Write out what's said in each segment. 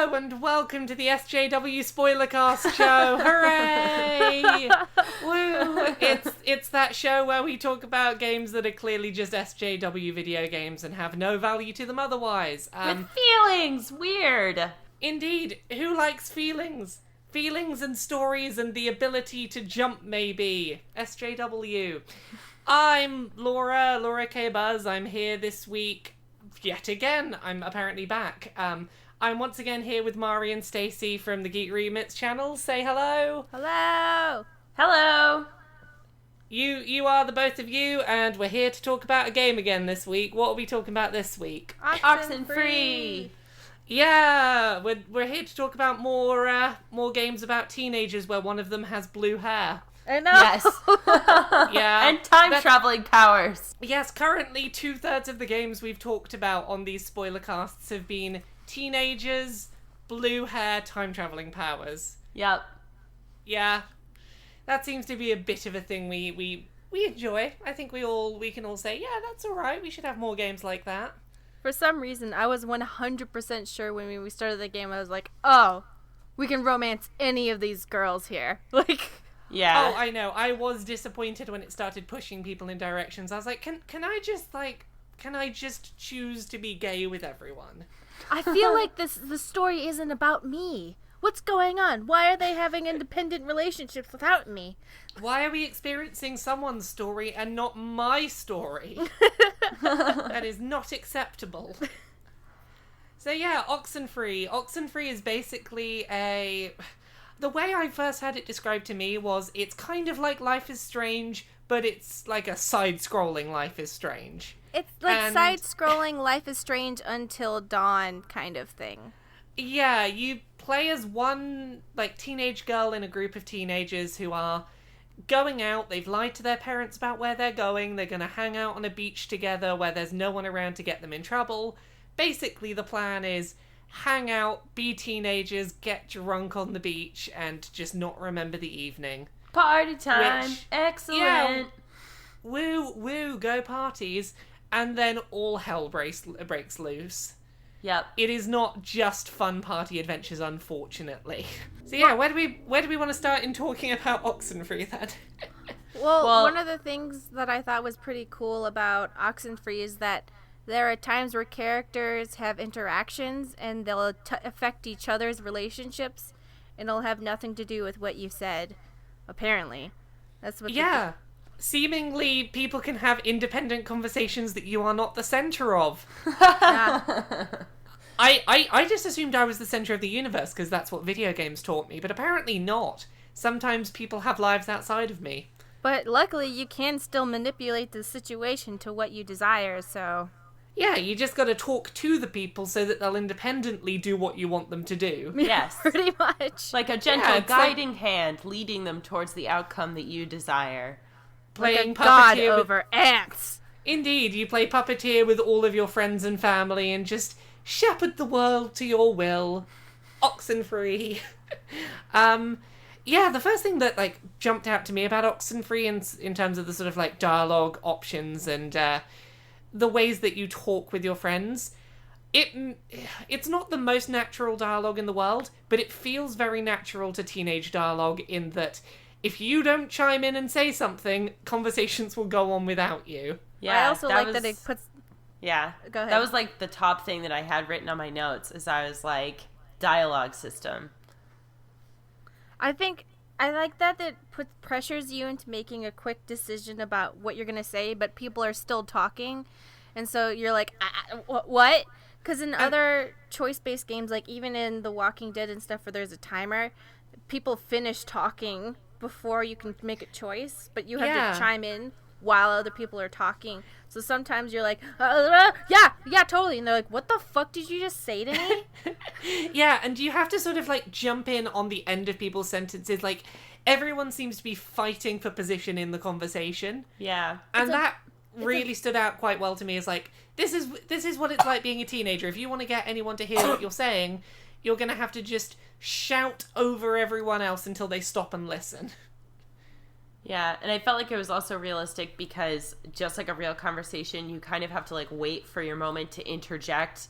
Hello and welcome to the SJW Spoilercast show. Hooray! Woo! It's that show where we talk about games that are clearly just SJW video games and have no value to them otherwise. With feelings! Weird! Indeed. Who likes feelings? Feelings and stories and the ability to jump, maybe. SJW. I'm Laura K. Buzz. I'm here this week. Yet again, I'm apparently back. I'm once again here with Mari and Stacey from the Geek Remix channel. Say hello. Hello. Hello. You are the both of you, and we're here to talk about a game again this week. What are we talking about this week? Oxenfree. Yeah, we're here to talk about more games about teenagers where one of them has blue hair. I know. Yes. Yeah. And time-traveling powers. Yes, currently 2/3 of the games we've talked about on these spoiler casts have been teenagers, blue hair, time-traveling powers. Yep. Yeah. That seems to be a bit of a thing we enjoy. I think we can all say, yeah, that's alright, we should have more games like that. For some reason, I was 100% sure when we started the game, I was like, oh, we can romance any of these girls here. Like... Yeah. Oh, I know. I was disappointed when it started pushing people in directions. I was like, can I just choose to be gay with everyone? I feel like the story isn't about me. What's going on? Why are they having independent relationships without me? Why are we experiencing someone's story and not my story? That is not acceptable. So yeah, Oxenfree. Oxenfree is basically the way I first had it described to me was it's kind of like Life is Strange, but it's like a side-scrolling Life is Strange. It's like side-scrolling Life is Strange Until Dawn kind of thing. Yeah, you play as one teenage girl in a group of teenagers who are going out. They've lied to their parents about where they're going. They're going to hang out on a beach together where there's no one around to get them in trouble. Basically, the plan is hang out, be teenagers, get drunk on the beach, and just not remember the evening. Party time. Excellent. Yeah, woo, go parties. And then all hell breaks loose. Yep. It is not just fun party adventures, unfortunately. So yeah, where do we want to start in talking about Oxenfree then? Well, one of the things that I thought was pretty cool about Oxenfree is that there are times where characters have interactions and they'll affect each other's relationships, and it'll have nothing to do with what you said. Apparently, that's what. Yeah, seemingly people can have independent conversations that you are not the center of. Yeah. I just assumed I was the center of the universe because that's what video games taught me, but apparently not. Sometimes people have lives outside of me. But luckily, you can still manipulate the situation to what you desire. So. Yeah, you just got to talk to the people so that they'll independently do what you want them to do. Yes. Pretty much. Like a gentle guiding hand leading them towards the outcome that you desire. Playing like a god puppeteer over ants. Indeed, you play puppeteer with all of your friends and family and just shepherd the world to your will. Oxenfree. Yeah, the first thing that jumped out to me about Oxenfree in terms of the sort of dialogue options and the ways that you talk with your friends, it's not the most natural dialogue in the world, but it feels very natural to teenage dialogue in that if you don't chime in and say something, conversations will go on without you. Yeah, I also like that it puts... Yeah, go ahead. That was the top thing that I had written on my notes is I was dialogue system. I like that pressures you into making a quick decision about what you're going to say, but people are still talking. And so you're like, what? Because in other choice-based games, even in The Walking Dead and stuff where there's a timer, people finish talking before you can make a choice, but you have to chime in while other people are talking. So sometimes you're like, yeah, totally. And they're like, what the fuck did you just say to me? Yeah, and you have to sort of jump in on the end of people's sentences. Everyone seems to be fighting for position in the conversation. Yeah. And that really stood out quite well to me as this is what it's like being a teenager. If you want to get anyone to hear what you're saying, you're going to have to just shout over everyone else until they stop and listen. Yeah, and I felt like it was also realistic because just like a real conversation, you kind of have to wait for your moment to interject.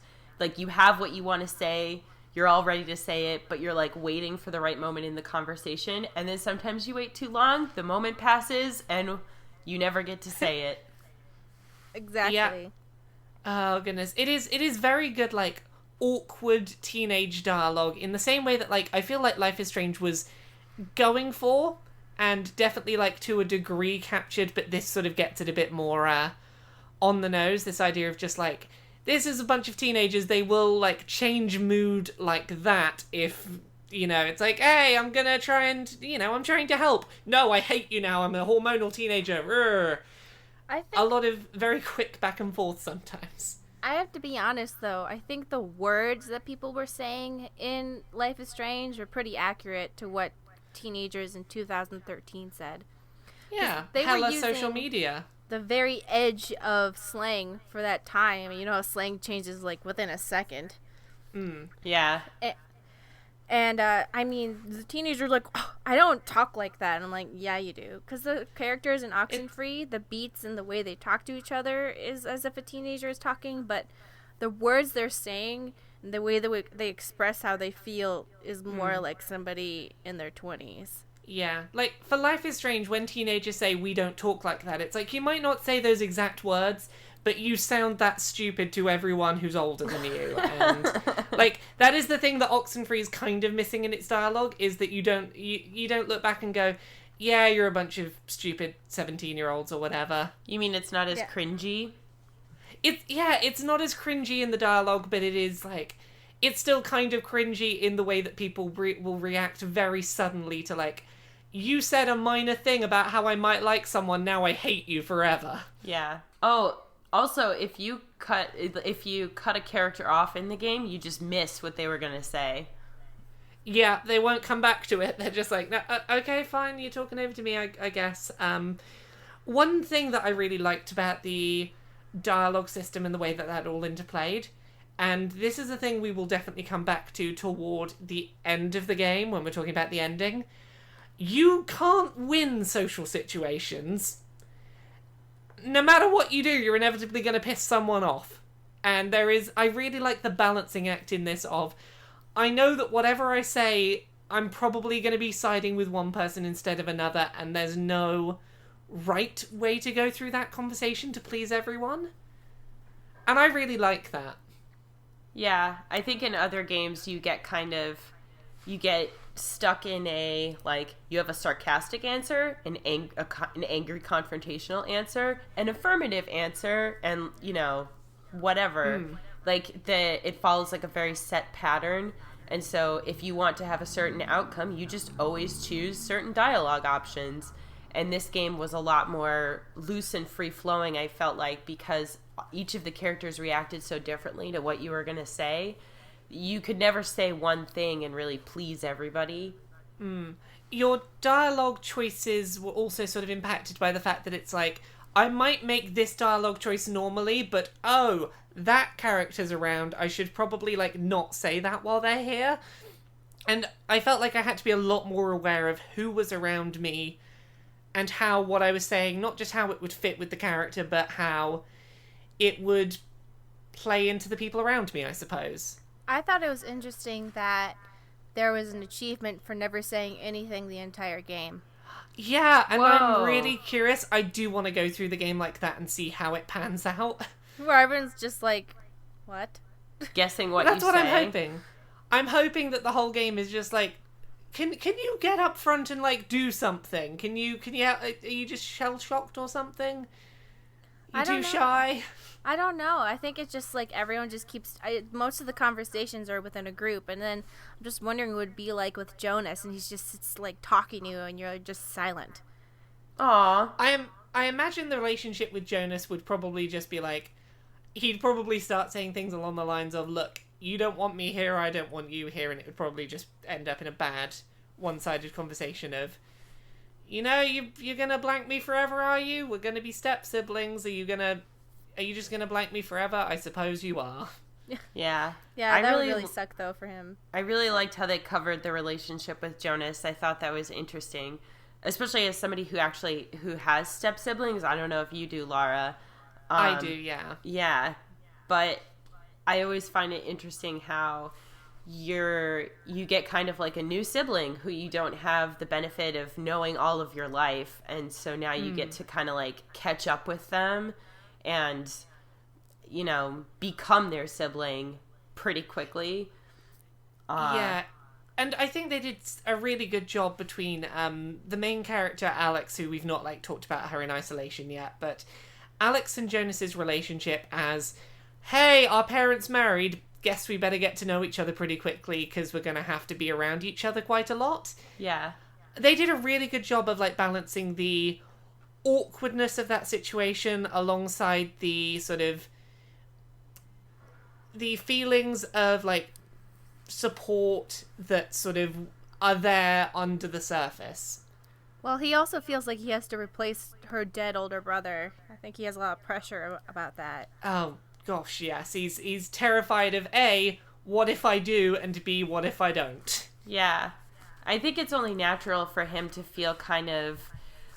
You have what you want to say, you're all ready to say it, but you're like waiting for the right moment in the conversation. And then sometimes you wait too long, the moment passes, and you never get to say it. Exactly. Yeah. Oh, goodness. It is very good, like, awkward teenage dialogue in the same way that, like, I feel like Life is Strange was going for, and definitely, like, to a degree captured, but this sort of gets it a bit more on the nose. This idea of just, like, this is a bunch of teenagers, they will, like, change mood like that if, you know, it's like, hey, I'm gonna try and, you know, I'm trying to help. No, I hate you now, I'm a hormonal teenager. Rrr. I think A lot of very quick back and forth sometimes. I have to be honest, though. I think the words that people were saying in Life is Strange are pretty accurate to what teenagers in 2013 said. Yeah, They were hella using social media. the very edge of slang for that time. You know how slang changes, like, within a second. Yeah. And, I mean, the teenagers are like, oh, I don't talk like that. And I'm like, yeah, you do. Because the characters in Oxenfree, the beats and the way they talk to each other is as if a teenager is talking. But the words they're saying and the way they express how they feel is more like somebody in their 20s. Yeah, like, for Life is Strange, when teenagers say, we don't talk like that, it's like, you might not say those exact words, but you sound that stupid to everyone who's older than you. And, like, that is the thing that Oxenfree is kind of missing in its dialogue, is that you don't look back and go, yeah, you're a bunch of stupid 17-year-olds or whatever. You mean it's not as cringy? It's not as cringy in the dialogue, but it is, like, it's still kind of cringy in the way that people will react very suddenly to, like, you said a minor thing about how I might like someone, now I hate you forever. Yeah. Oh, also, if you cut a character off in the game, you just miss what they were gonna say. Yeah, they won't come back to it. They're just like, no, okay, fine, you're talking over to me, I guess. One thing that I really liked about the dialogue system and the way that all interplayed, and this is a thing we will definitely come back to toward the end of the game when we're talking about the ending. You can't win social situations. No matter what you do, you're inevitably going to piss someone off. And I really like the balancing act in this of, I know that whatever I say, I'm probably going to be siding with one person instead of another, and there's no right way to go through that conversation to please everyone. And I really like that. Yeah, I think in other games you get stuck in you have a sarcastic answer, an angry confrontational answer, an affirmative answer, and, you know, whatever. It follows like a very set pattern. And so if you want to have a certain outcome, you just always choose certain dialogue options. And this game was a lot more loose and free-flowing, I felt like, because each of the characters reacted so differently to what you were going to say. You could never say one thing and really please everybody. Your dialogue choices were also sort of impacted by the fact that it's like, I might make this dialogue choice normally, but that character's around, I should probably, like, not say that while they're here. And I felt like I had to be a lot more aware of who was around me and how what I was saying, not just how it would fit with the character, but how it would play into the people around me, I suppose. I thought it was interesting that there was an achievement for never saying anything the entire game. Yeah, and Whoa. I'm really curious. I do want to go through the game like that and see how it pans out. Where everyone's just like, what? Guessing what That's you what say. I'm hoping. I'm hoping that the whole game is just like, can you get up front and, like, do something? Are you just shell-shocked or something? You too shy? I don't know. I think it's just like everyone just keeps... most of the conversations are within a group, and then I'm just wondering what it would be like with Jonas, and he's just like talking to you, and you're just silent. Aw. I imagine the relationship with Jonas would probably just be like, he'd probably start saying things along the lines of, look, you don't want me here, I don't want you here, and it would probably just end up in a bad, one-sided conversation of, you know, you're gonna blank me forever, are you? We're gonna be step-siblings, are you just gonna blank me forever? I suppose you are. Yeah. Yeah, that would really suck, though, for him. I really liked how they covered the relationship with Jonas. I thought that was interesting, especially as somebody who has step-siblings. I don't know if you do, Laura. I do, yeah. Yeah, but I always find it interesting how you get kind of like a new sibling who you don't have the benefit of knowing all of your life, and so now you get to kind of like catch up with them and, you know, become their sibling pretty quickly. Yeah. And I think they did a really good job between the main character, Alex, who we've not, like, talked about her in isolation yet, but Alex and Jonas's relationship as, hey, our parents married, guess we better get to know each other pretty quickly because we're going to have to be around each other quite a lot. Yeah. They did a really good job of, like, balancing the awkwardness of that situation alongside the sort of the feelings of, like, support that sort of are there under the surface. Well, he also feels like he has to replace her dead older brother. I think he has a lot of pressure about that. Oh gosh, yes. He's terrified of A, what if I do, and B, what if I don't? Yeah. I think it's only natural for him to feel kind of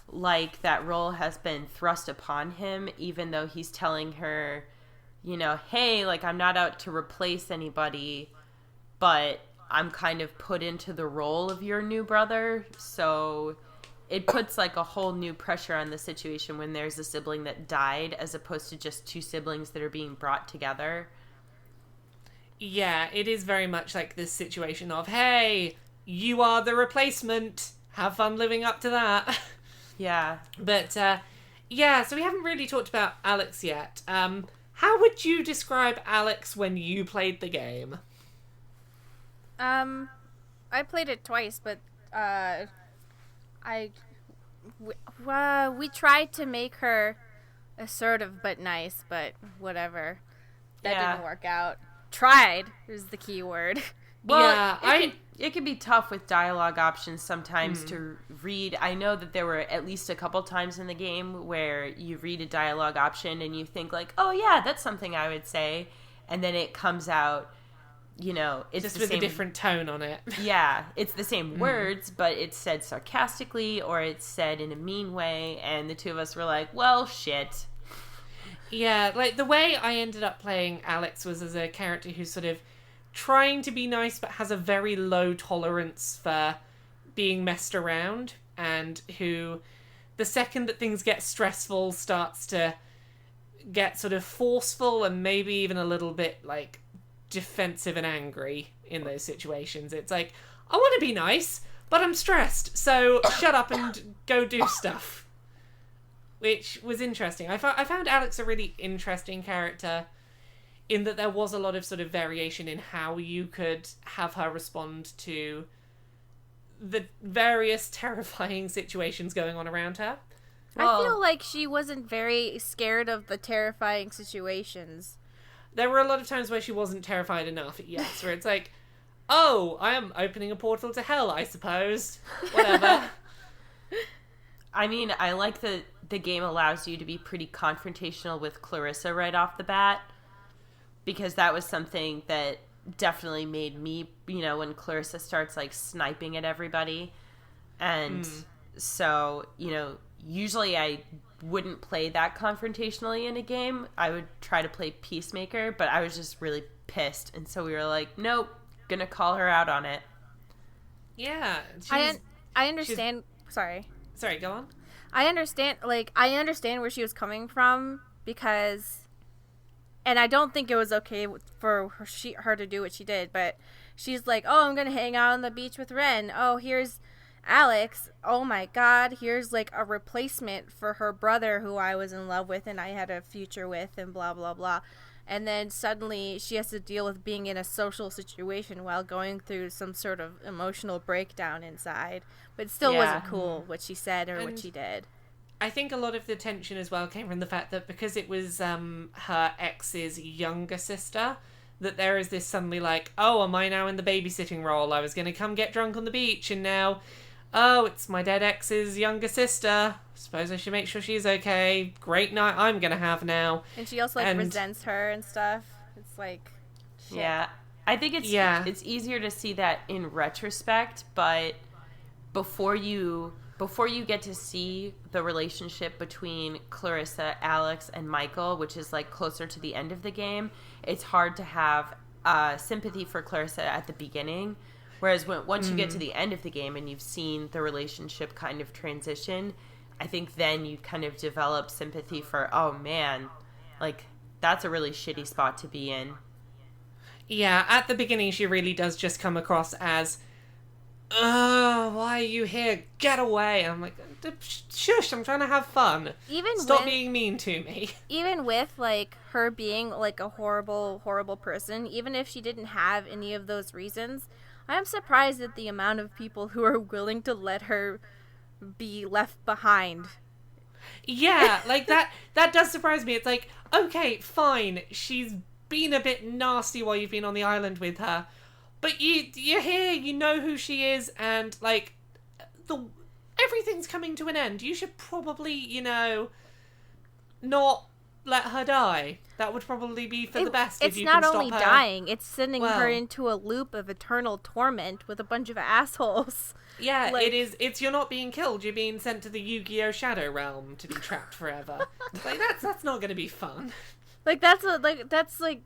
like that role has been thrust upon him, even though he's telling her, you know, hey, like, I'm not out to replace anybody, but I'm kind of put into the role of your new brother. So it puts like a whole new pressure on the situation when there's a sibling that died as opposed to just two siblings that are being brought together. Yeah, it is very much like this situation of, hey, you are the replacement. Have fun living up to that. Yeah. But, yeah, so we haven't really talked about Alex yet. How would you describe Alex when you played the game? I played it twice, but we tried to make her assertive but nice, but whatever. That didn't work out. Tried is the key word. Well, yeah, it can be tough with dialogue options sometimes to read. I know that there were at least a couple times in the game where you read a dialogue option and you think like, oh yeah, that's something I would say, and then it comes out, you know, it's just the with same, a different tone on it. Yeah, it's the same words, but it's said sarcastically or it's said in a mean way, and the two of us were like, well, shit. Yeah, like the way I ended up playing Alex was as a character who's sort of trying to be nice but has a very low tolerance for being messed around, and who, the second that things get stressful, starts to get sort of forceful and maybe even a little bit like defensive and angry in those situations. It's like, I want to be nice, but I'm stressed, so shut up and go do stuff. Which was interesting. I found Alex a really interesting character in that there was a lot of sort of variation in how you could have her respond to the various terrifying situations going on around her. I feel like she wasn't very scared of the terrifying situations. There were a lot of times where she wasn't terrified enough, yes, where it's like, oh, I am opening a portal to hell, I suppose. Whatever. I mean, I like that the game allows you to be pretty confrontational with Clarissa right off the bat, because that was something that definitely made me, you know, when Clarissa starts like sniping at everybody. And so, you know, usually I wouldn't play that confrontationally in a game. I would try to play Peacemaker, but I was just really pissed. And so we were like, nope, gonna call her out on it. Yeah. I understand. Sorry, go on. I understand where she was coming from, because, and I don't think it was okay for her to do what she did, but she's like, oh, I'm gonna hang out on the beach with Ren. Oh, here's Alex. Oh my god, here's like a replacement for her brother who I was in love with and I had a future with, and blah blah blah. And then suddenly she has to deal with being in a social situation while going through some sort of emotional breakdown inside. But it still wasn't cool what she said or what she did. I think a lot of the tension as well came from the fact that because it was her ex's younger sister, that there is this suddenly like, oh, am I now in the babysitting role? I was going to come get drunk on the beach and now, oh, it's my dead ex's younger sister. Suppose I should make sure she's okay. Great night I'm going to have now. And she also resents her and stuff. It's like, shit. Yeah. I think it's easier to see that in retrospect, but before you get to see the relationship between Clarissa, Alex, and Michael, which is like closer to the end of the game, it's hard to have sympathy for Clarissa at the beginning. Whereas once you get to the end of the game and you've seen the relationship kind of transition, I think then you kind of develop sympathy for, oh man, like, that's a really shitty spot to be in. Yeah, at the beginning she really does just come across as, why are you here? Get away. I'm like, shush, I'm trying to have fun. Stop being mean to me. Even with, like, her being, like, a horrible, horrible person, even if she didn't have any of those reasons, I'm surprised at the amount of people who are willing to let her be left behind. Yeah, like, that does surprise me. It's like, okay, fine, she's been a bit nasty while you've been on the island with her, but you're here, you know who she is, and, like, everything's coming to an end. You should probably, not let her die. That would probably be for the best if you can stop her. It's not only dying, it's sending her into a loop of eternal torment with a bunch of assholes. Yeah, like, it is. It's you're not being killed. You're being sent to the Yu-Gi-Oh! Shadow Realm to be trapped forever. Like, that's not going to be fun. Like, that's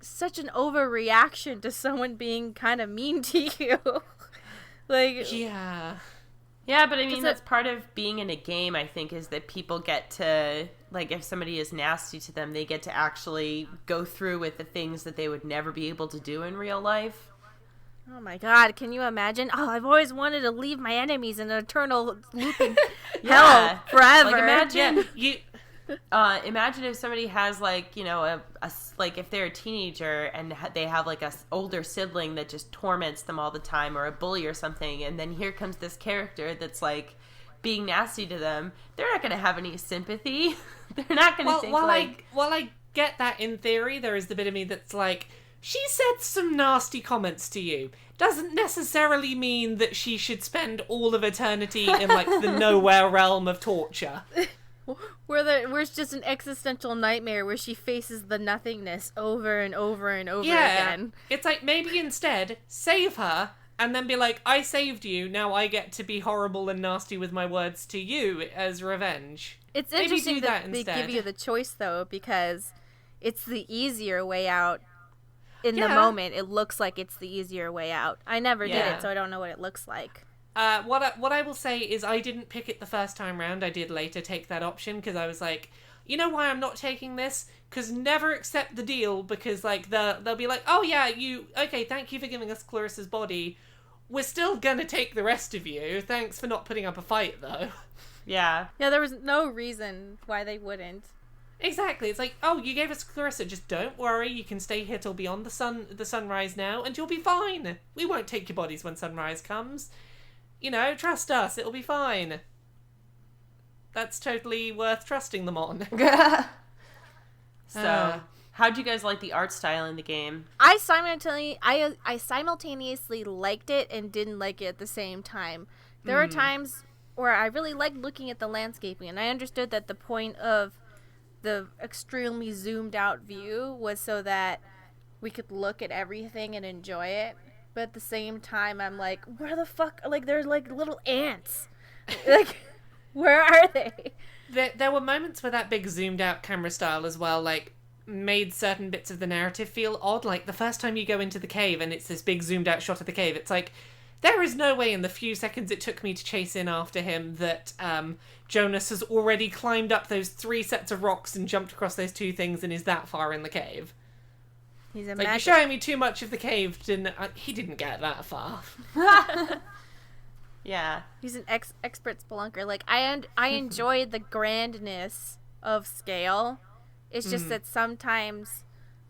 such an overreaction to someone being kind of mean to you. Like, yeah. Yeah, but I mean, that's part of being in a game, I think, is that people get to, like, if somebody is nasty to them, they get to actually go through with the things that they would never be able to do in real life. Oh my god, can you imagine? Oh, I've always wanted to leave my enemies in an eternal looping hell forever. Like, imagine imagine if somebody has, like, like, if they're a teenager and they have, like, a older sibling that just torments them all the time, or a bully or something, and then here comes this character that's, like, being nasty to them. They're not going to have any sympathy. They're not going to think, While I get that in theory, there is the bit of me that's like, she said some nasty comments to you. Doesn't necessarily mean that she should spend all of eternity in, like, the nowhere realm of torture. Where it's just an existential nightmare where she faces the nothingness over and over and over again. It's like, maybe instead, save her, and then be like, I saved you, now I get to be horrible and nasty with my words to you as revenge. It's interesting that they give you the choice, though, because it's the easier way out. In the moment, it looks like it's the easier way out. I never did it, so I don't know what it looks like. What I will say is I didn't pick it the first time round. I did later take that option because I was like, you know why I'm not taking this? Because never accept the deal, because, like, they'll be like, oh yeah, okay, thank you for giving us Clarissa's body. We're still gonna take the rest of you. Thanks for not putting up a fight, though. Yeah. Yeah, there was no reason why they wouldn't. Exactly. It's like, oh, you gave us Clarissa, just don't worry, you can stay here till beyond the sunrise now, and you'll be fine. We won't take your bodies when sunrise comes. Trust us, it'll be fine. That's totally worth trusting them on. So, how'd you guys like the art style in the game? I simultaneously liked it and didn't like it at the same time. There are times where I really liked looking at the landscaping, and I understood that the point of the extremely zoomed out view was so that we could look at everything and enjoy it. But at the same time, I'm like, where the fuck? Like, there's, like, little ants. Like, where are they? There were moments where that big zoomed out camera style as well, like, made certain bits of the narrative feel odd. Like, the first time you go into the cave and it's this big zoomed out shot of the cave, it's like, there is no way in the few seconds it took me to chase in after him that Jonas has already climbed up those 3 sets of rocks and jumped across those 2 things and is that far in the cave. He's a like, you're showing me too much of the cave. He didn't get that far. Yeah. He's an expert spelunker. Like, I enjoyed the grandness of scale. It's just that sometimes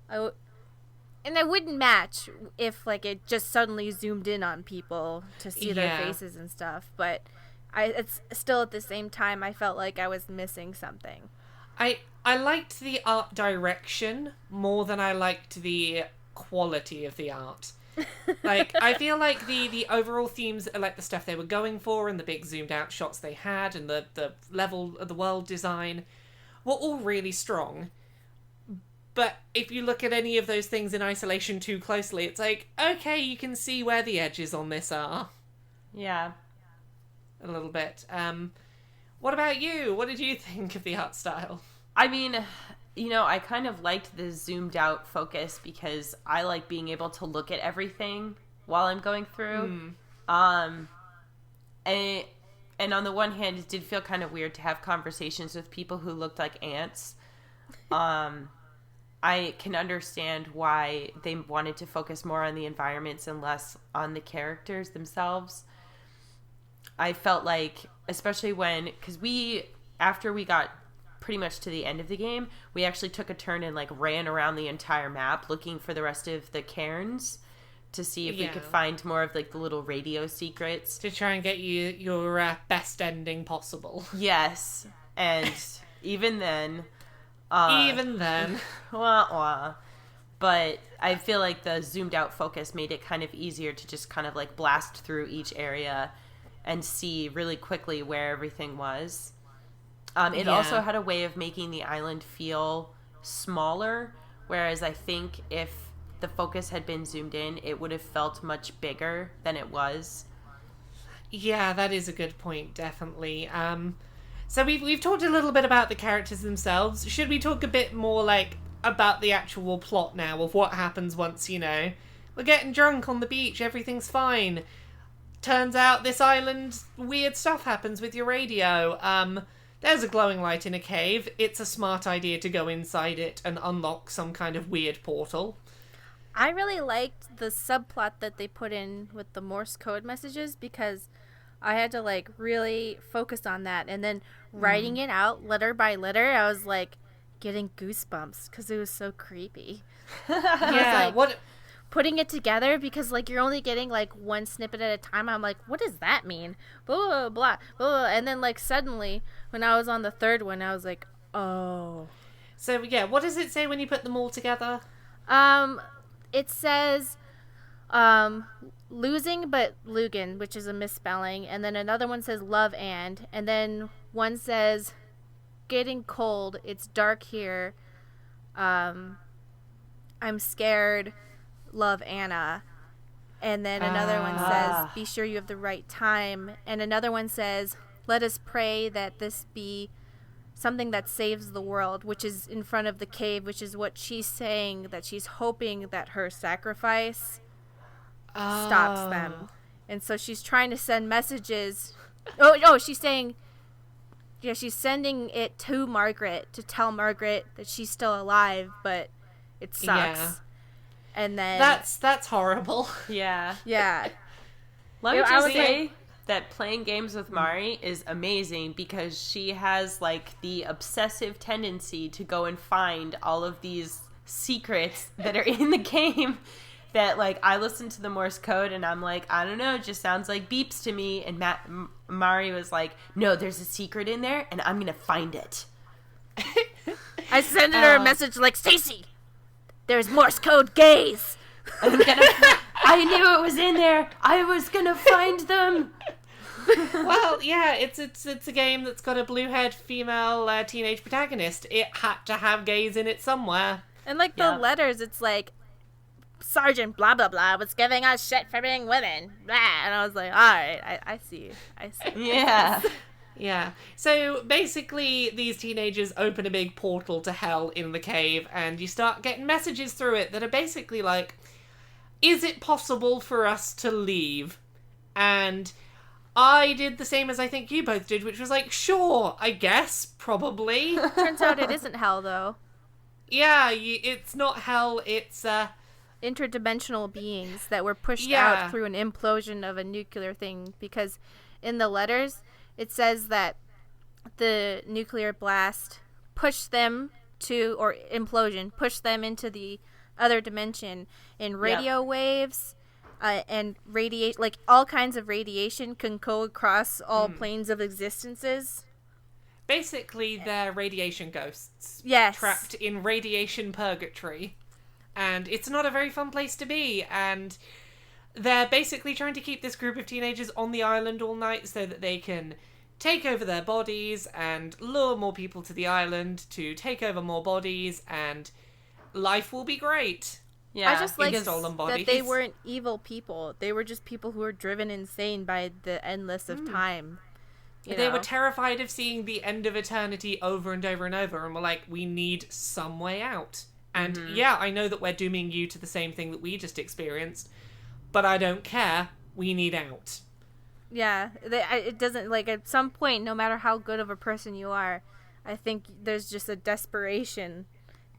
and I wouldn't match if, like, it just suddenly zoomed in on people to see their faces and stuff. But it's still at the same time, I felt like I was missing something. I liked the art direction more than I liked the quality of the art. Like, I feel like the overall themes, like the stuff they were going for and the big zoomed out shots they had and the level of the world design were all really strong. But if you look at any of those things in isolation too closely, it's like, okay, you can see where the edges on this are. Yeah. A little bit. What about you? What did you think of the art style? I mean, I kind of liked the zoomed out focus because I like being able to look at everything while I'm going through. And on the one hand, it did feel kind of weird to have conversations with people who looked like ants. I can understand why they wanted to focus more on the environments and less on the characters themselves. I felt like, especially because after we got pretty much to the end of the game, we actually took a turn and like ran around the entire map looking for the rest of the cairns to see if we could find more of like the little radio secrets. To try and get you your best ending possible. Yes. And even then... wah, wah. But I feel like the zoomed out focus made it kind of easier to just kind of like blast through each area and see really quickly where everything was. It also had a way of making the island feel smaller, whereas I think if the focus had been zoomed in, it would have felt much bigger than it was. Yeah, that is a good point, definitely. So we've talked a little bit about the characters themselves. Should we talk a bit more, like, about the actual plot now of what happens once, we're getting drunk on the beach, everything's fine. Turns out this island, weird stuff happens with your radio. There's a glowing light in a cave. It's a smart idea to go inside it and unlock some kind of weird portal. I really liked the subplot that they put in with the Morse code messages because I had to, like, really focus on that. And then writing it out letter by letter, I was, like, getting goosebumps because it was so creepy. Yeah, what... Putting it together because, like, you're only getting, like, one snippet at a time. I'm like, what does that mean? Blah, blah, blah, blah. And then, like, suddenly, when I was on the third one, I was like, oh. So, yeah, what does it say when you put them all together? It says, losing but Lugan, which is a misspelling. And then another one says love and then one says getting cold. It's dark here. I'm scared. Love Anna. And then another one says be sure you have the right time. And another one says let us pray that this be something that saves the world, which is in front of the cave, which is what she's saying, that she's hoping that her sacrifice stops them. And so she's trying to send messages. She's saying, she's sending it to Margaret to tell Margaret that she's still alive, but it sucks. Yeah. And then that's horrible. Yeah. Yeah. Let me just say that playing games with Mari is amazing because she has, like, the obsessive tendency to go and find all of these secrets that are in the game that, like, I listen to the Morse code and I'm like, I don't know, it just sounds like beeps to me. And Mari was like, no, there's a secret in there and I'm going to find it. I sent her a message like, Stacey, there's Morse code gays. I knew it was in there. I was gonna find them. Well, yeah, it's a game that's got a blue-haired female teenage protagonist. It had to have gays in it somewhere. And like the letters, it's like Sergeant blah blah blah was giving us shit for being women. Blah. And I was like, all right, I see. Yeah. Yeah. So basically, these teenagers open a big portal to hell in the cave, and you start getting messages through it that are basically like, is it possible for us to leave? And I did the same as I think you both did, which was like, sure, I guess, probably. Turns out it isn't hell, though. Yeah, it's not hell, it's interdimensional beings that were pushed out through an implosion of a nuclear thing, because in the letters it says that the nuclear blast pushed them to, or implosion, pushed them into the other dimension in radio waves, and radiation, like all kinds of radiation can go across all planes of existences. Basically, they're radiation ghosts. Yes. Trapped in radiation purgatory. And it's not a very fun place to be, and they're basically trying to keep this group of teenagers on the island all night so that they can take over their bodies and lure more people to the island to take over more bodies, and life will be great. Yeah, I just like that they weren't evil people. They were just people who were driven insane by the endless of time. They were terrified of seeing the end of eternity over and over and over, and were like, we need some way out. And yeah, I know that we're dooming you to the same thing that we just experienced, but I don't care. We need out. Yeah, it doesn't, like, at some point, no matter how good of a person you are, I think there's just a desperation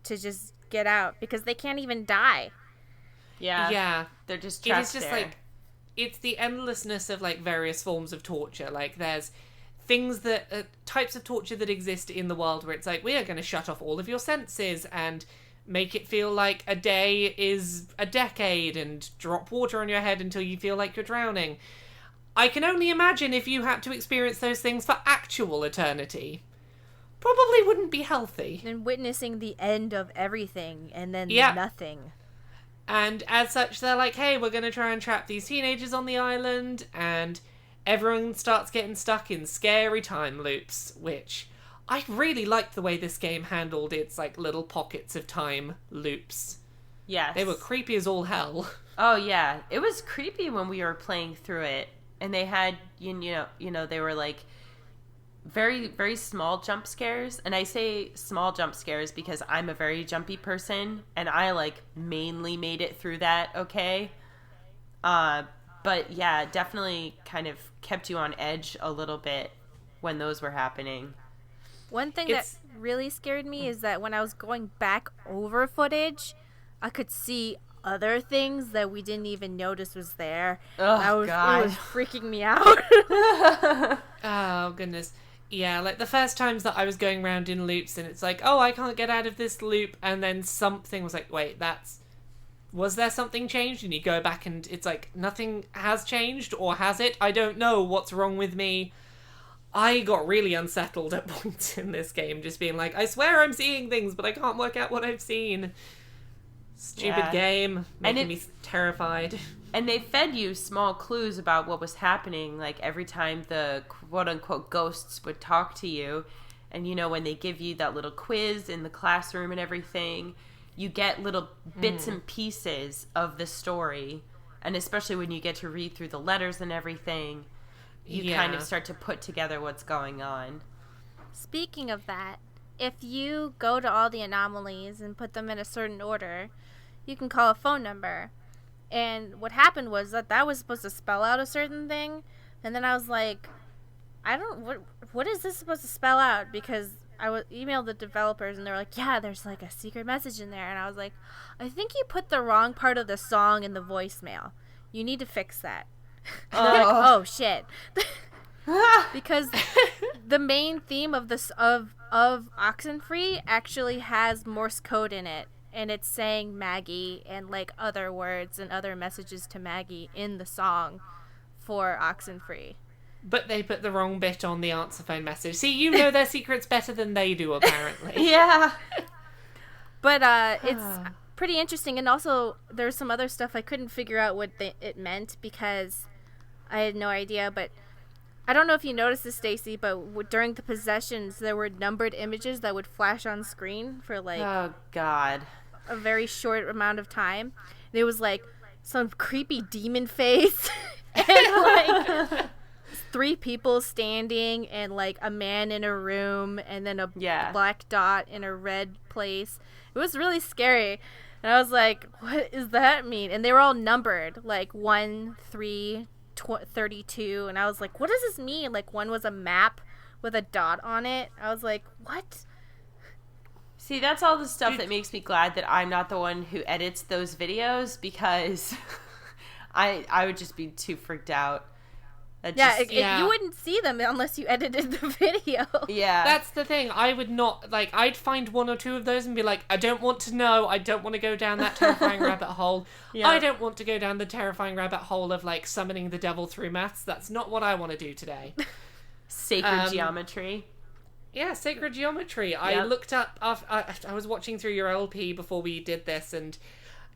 to just get out, because they can't even die. Yeah. They're just trapped It is just there. like, it's the endlessness of, like, various forms of torture. Like, there's things that, types of torture that exist in the world where it's like, we are going to shut off all of your senses and make it feel like a day is a decade and drop water on your head until you feel like you're drowning. I can only imagine if you had to experience those things for actual eternity. Probably wouldn't be healthy. And witnessing the end of everything and then nothing. And as such, they're like, hey, we're going to try and trap these teenagers on the island, and everyone starts getting stuck in scary time loops, which I really liked the way this game handled its, like, little pockets of time loops. Yes. They were creepy as all hell. Oh, yeah. It was creepy when we were playing through it. And they had, you know, they were, like, very, very small jump scares. And I say small jump scares because I'm a very jumpy person. And I, like, mainly made it through that okay. But, yeah, definitely kind of kept you on edge a little bit when those were happening. One thing that really scared me is that when I was going back over footage, I could see other things that we didn't even notice was there. Oh, God. It was freaking me out. Oh, goodness. Yeah, like the first times that I was going around in loops and it's like, oh, I can't get out of this loop, and then something was like, wait, was there something changed? And you go back and it's like, nothing has changed, or has it? I don't know what's wrong with me. I got really unsettled at points in this game, just being like, I swear I'm seeing things, but I can't work out what I've seen. Stupid game, making me terrified. And they fed you small clues about what was happening, like every time the quote-unquote ghosts would talk to you. And, you know, when they give you that little quiz in the classroom and everything, you get little bits and pieces of the story. And especially when you get to read through the letters and everything, you kind of start to put together what's going on. Speaking of that, if you go to all the anomalies and put them in a certain order, you can call a phone number. And what happened was that was supposed to spell out a certain thing. And then I was like, what is this supposed to spell out? Because I emailed the developers and they were like, yeah, there's like a secret message in there. And I was like, I think you put the wrong part of the song in the voicemail. You need to fix that. And they're like, oh shit. Because the main theme of Oxenfree actually has Morse code in it, and it's saying Maggie and like other words and other messages to Maggie in the song for Oxenfree. But they put the wrong bit on the answer phone message. See, you know their secrets better than they do, apparently. Yeah. But it's pretty interesting, and also there's some other stuff I couldn't figure out what it meant because I had no idea. But I don't know if you noticed this, Stacey, but during the possessions, there were numbered images that would flash on screen for like oh God, a very short amount of time. And it was like some creepy demon face and like 3 people standing and like a man in a room and then a black dot in a red place. It was really scary. And I was like, what does that mean? And they were all numbered, like 1, 3, 32. And I was like, what does this mean? Like, one was a map with a dot on it. I was like, what? See, that's all the stuff that makes me glad that I'm not the one who edits those videos, because I would just be too freaked out. You wouldn't see them unless you edited the video. Yeah. That's the thing. I would not, like, I'd find 1 or 2 of those and be like, I don't want to know. I don't want to go down that terrifying rabbit hole. Yeah. I don't want to go down the terrifying rabbit hole of, like, summoning the devil through maths. That's not what I want to do today. Sacred geometry. Yeah, sacred geometry. Yep. I looked up, I was watching through your LP before we did this, and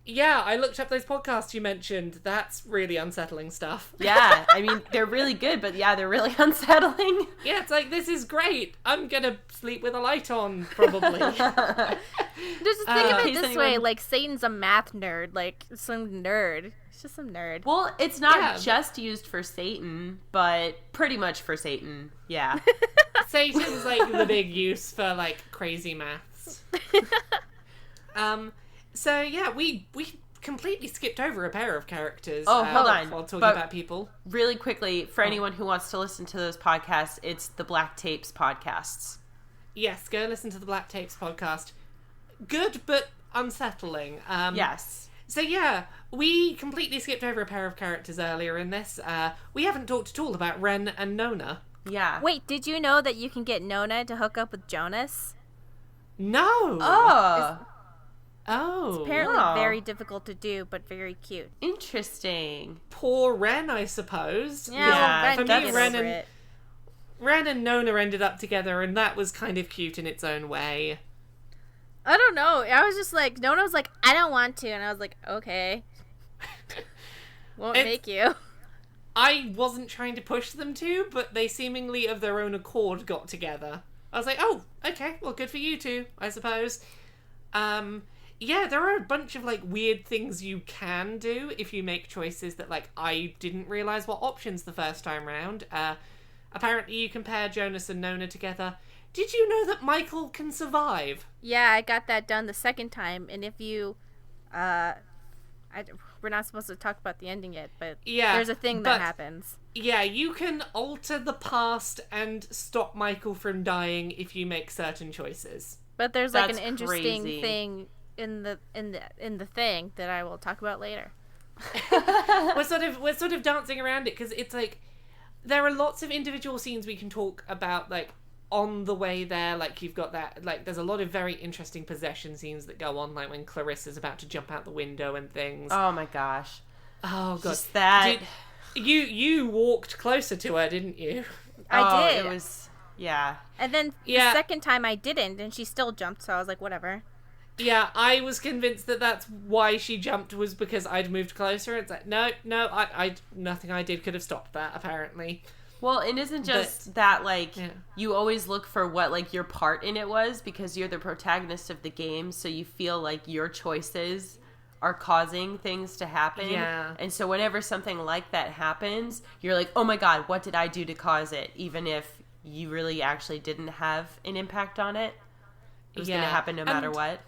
yeah, I looked up those podcasts you mentioned. That's really unsettling stuff. Yeah, I mean, they're really good, but yeah, they're really unsettling. Yeah, it's like, this is great. I'm gonna sleep with a light on, probably. Just think of it this way, like, Satan's a math nerd, like, some nerd. He's just some nerd. Well, it's not just used for Satan, but pretty much for Satan. Yeah. Satan's like the big use for like crazy maths. So yeah, we completely skipped over a pair of characters. Oh, hold on. While talking about people. Really quickly, for anyone who wants to listen to those podcasts, it's the Black Tapes podcasts. Yes, go listen to the Black Tapes podcast. Good, but unsettling. Yes. So yeah, we completely skipped over a pair of characters earlier in this. We haven't talked at all about Ren and Nona. Yeah. Wait, did you know that you can get Nona to hook up with Jonas? No! Oh! Oh. It's apparently very difficult to do, but very cute. Interesting. Poor Ren, I suppose. Yeah, for Ren me, Ren and Nona ended up together, and that was kind of cute in its own way. I don't know. I was just like, Nona was like, I don't want to. And I was like, okay. Won't make you. I wasn't trying to push them to, but they seemingly of their own accord got together. I was like, oh, okay, well, good for you two, I suppose. Yeah, there are a bunch of, like, weird things you can do if you make choices that, like, I didn't realise what options the first time round. Apparently you can pair Jonas and Nona together. Did you know that Michael can survive? Yeah, I got that done the second time, and if you, we're not supposed to talk about the ending yet, but there's a thing that happens. Yeah, you can alter the past and stop Michael from dying if you make certain choices. But there's like an interesting thing in the thing that I will talk about later. we're sort of dancing around it because it's like there are lots of individual scenes we can talk about, like on the way there. Like you've got that, like there's a lot of very interesting possession scenes that go on, like when Clarissa's about to jump out the window and things. Oh my gosh. Oh god. Just that. You walked closer to her, didn't you? I did. It was, yeah. And then the second time I didn't, and she still jumped, so I was like, whatever. Yeah, I was convinced that that's why she jumped was because I'd moved closer. It's like, no, I nothing I did could have stopped that, apparently. Well, it isn't just that, like, you always look for what, like, your part in it was, because you're the protagonist of the game, so you feel like your choices are causing things to happen. Yeah. And so whenever something like that happens, you're like, oh my god, what did I do to cause it? Even if you really actually didn't have an impact on it. It was going to happen no matter what.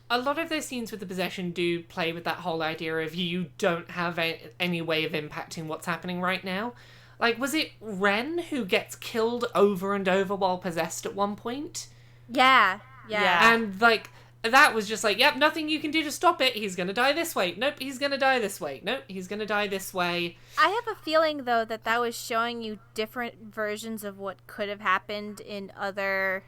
A lot of those scenes with the possession do play with that whole idea of you don't have any way of impacting what's happening right now. Like, was it Ren who gets killed over and over while possessed at one point? Yeah. And, like, that was just like, yep, nothing you can do to stop it. He's gonna die this way. Nope, he's gonna die this way. Nope, he's gonna die this way. I have a feeling, though, that was showing you different versions of what could have happened in other,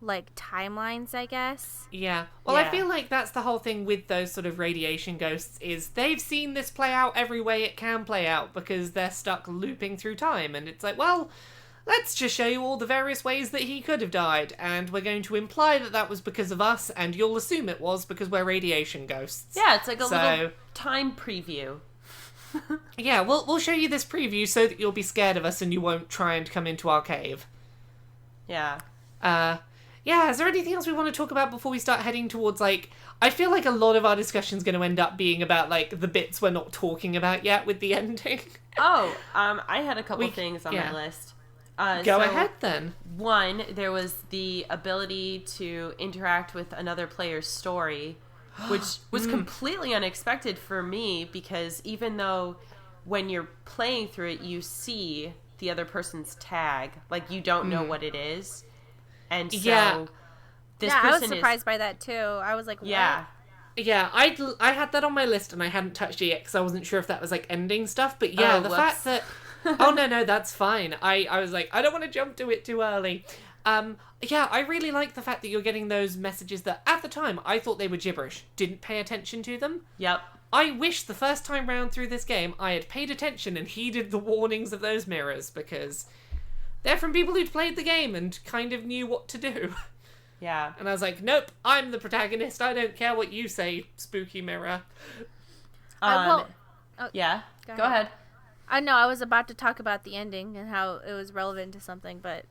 like, timelines, I guess. Yeah. Well, I feel like that's the whole thing with those sort of radiation ghosts is they've seen this play out every way it can play out because they're stuck looping through time. And it's like, well, let's just show you all the various ways that he could have died. And we're going to imply that that was because of us, and you'll assume it was because we're radiation ghosts. Yeah, it's like a little time preview. Yeah, we'll show you this preview so that you'll be scared of us and you won't try and come into our cave. Yeah. Yeah, is there anything else we want to talk about before we start heading towards, like... I feel like a lot of our discussion's going to end up being about, like, the bits we're not talking about yet with the ending. I had a couple things on my list. Go ahead, then. One, there was the ability to interact with another player's story, which was completely unexpected for me, because even though when you're playing through it, you see the other person's tag, like, you don't know what it is. And so this person I was surprised by that too. I was like, what? Yeah, I had that on my list and I hadn't touched it yet because I wasn't sure if that was like ending stuff. But yeah, fact that oh no, that's fine. I was like, I don't want to jump to it too early. Yeah, I really like the fact that you're getting those messages that at the time I thought they were gibberish. Didn't pay attention to them. Yep. I wish the first time round through this game I had paid attention and heeded the warnings of those mirrors, because they're from people who'd played the game and kind of knew what to do. Yeah. And I was like, nope, I'm the protagonist. I don't care what you say, spooky mirror. Yeah. Go ahead. I know, I was about to talk about the ending and how it was relevant to something, but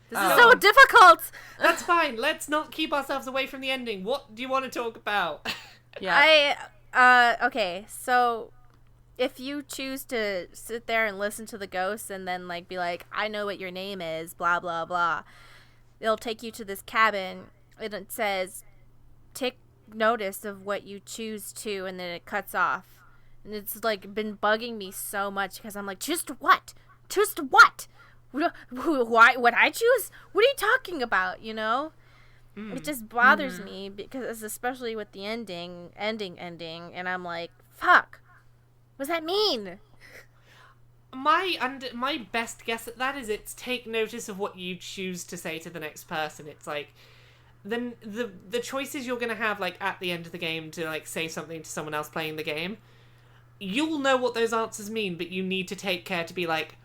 this is so difficult! That's fine. Let's not keep ourselves away from the ending. What do you want to talk about? Yeah. Okay, so if you choose to sit there and listen to the ghosts and then like be like, I know what your name is, blah blah blah, it'll take you to this cabin and it says, take notice of what you choose to, and then it cuts off. And it's like been bugging me so much because I'm like, choose to what? Choose to what? Why? What I choose? What are you talking about? You know? It just bothers me because, especially with the ending, and I'm like, fuck. What does that mean? My best guess at that is it's take notice of what you choose to say to the next person. It's like then the choices you're gonna have like at the end of the game to like say something to someone else playing the game. You'll know what those answers mean, but you need to take care to be like,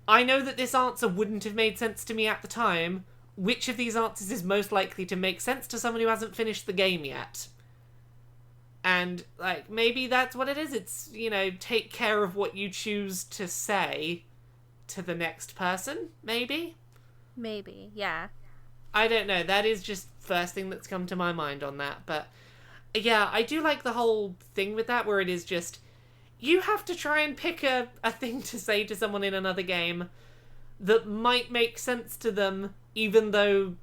I know that this answer wouldn't have made sense to me at the time. Which of these answers is most likely to make sense to someone who hasn't finished the game yet? And, like, maybe that's what it is. It's, you know, take care of what you choose to say to the next person, maybe? Maybe, yeah. I don't know. That is just first thing that's come to my mind on that. But, yeah, I do like the whole thing with that where it is just, you have to try and pick a thing to say to someone in another game that might make sense to them, even though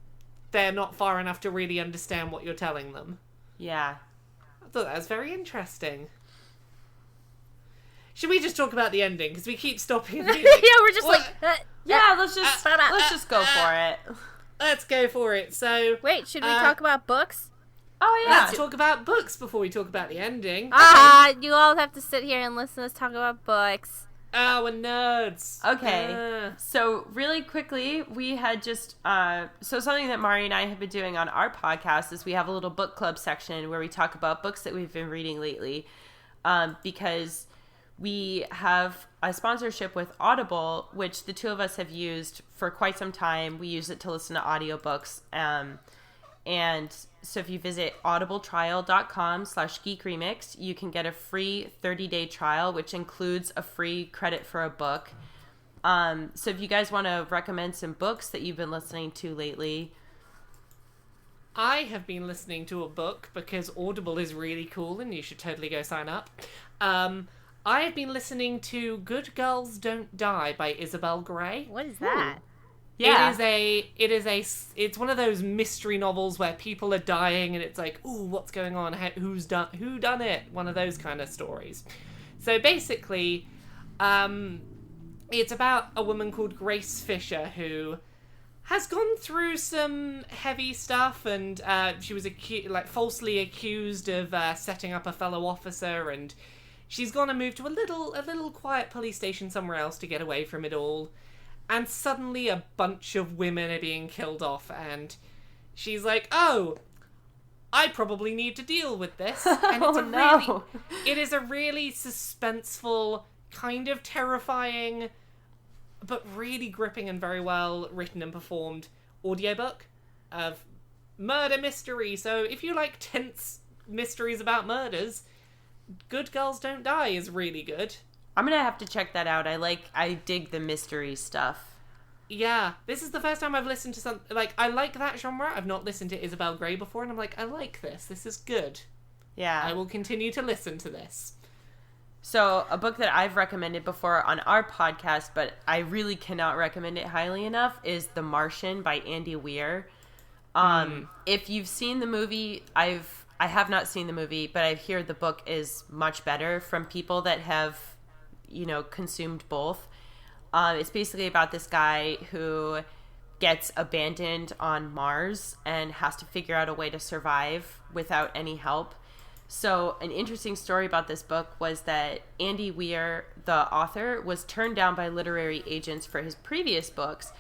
they're not far enough to really understand what you're telling them. Yeah. I thought that was very interesting. Should we just talk about the ending? Because we keep stopping. Yeah, we're just what? Let's just go for it. Let's go for it. So, wait, should we talk about books? Oh yeah. Let's talk about books before we talk about the ending. You all have to sit here and listen to us talk about books. Oh, we're nerds. Okay. So really quickly, we had just so something that Mari and I have been doing on our podcast is we have a little book club section where we talk about books that we've been reading lately, because we have a sponsorship with Audible, which the two of us have used for quite some time. We use it to listen to audiobooks. And so if you visit audibletrial.com/geekremix, you can get a free 30-day trial, which includes a free credit for a book. So if you guys want to recommend some books that you've been listening to lately. I have been listening to a book because Audible is really cool and you should totally go sign up. I have been listening to Good Girls Don't Die by Isabel Gray. What is that? Yeah. It's one of those mystery novels where people are dying and it's like, ooh, what's going on? Who done it? One of those kind of stories. So basically, it's about a woman called Grace Fisher who has gone through some heavy stuff, and she was falsely accused of setting up a fellow officer, and she's gone and moved to a little quiet police station somewhere else to get away from it all. And suddenly a bunch of women are being killed off, and she's like, oh, I probably need to deal with this. And it is a really suspenseful, kind of terrifying, but really gripping and very well written and performed audiobook of murder mystery. So if you like tense mysteries about murders, Good Girls Don't Die is really good. I'm gonna have to check that out. I dig the mystery stuff. Yeah, this is the first time I've listened to something, like, I like that genre. I've not listened to Isabel Gray before, and I'm like, I like this. This is good. Yeah. I will continue to listen to this. So, a book that I've recommended before on our podcast, but I really cannot recommend it highly enough, is The Martian by Andy Weir. If you've seen the movie, I have not seen the movie, but I hear the book is much better from people that have, consumed both. It's basically about this guy who gets abandoned on Mars and has to figure out a way to survive without any help. So an interesting story about this book was that Andy Weir, the author, was turned down by literary agents for his previous books.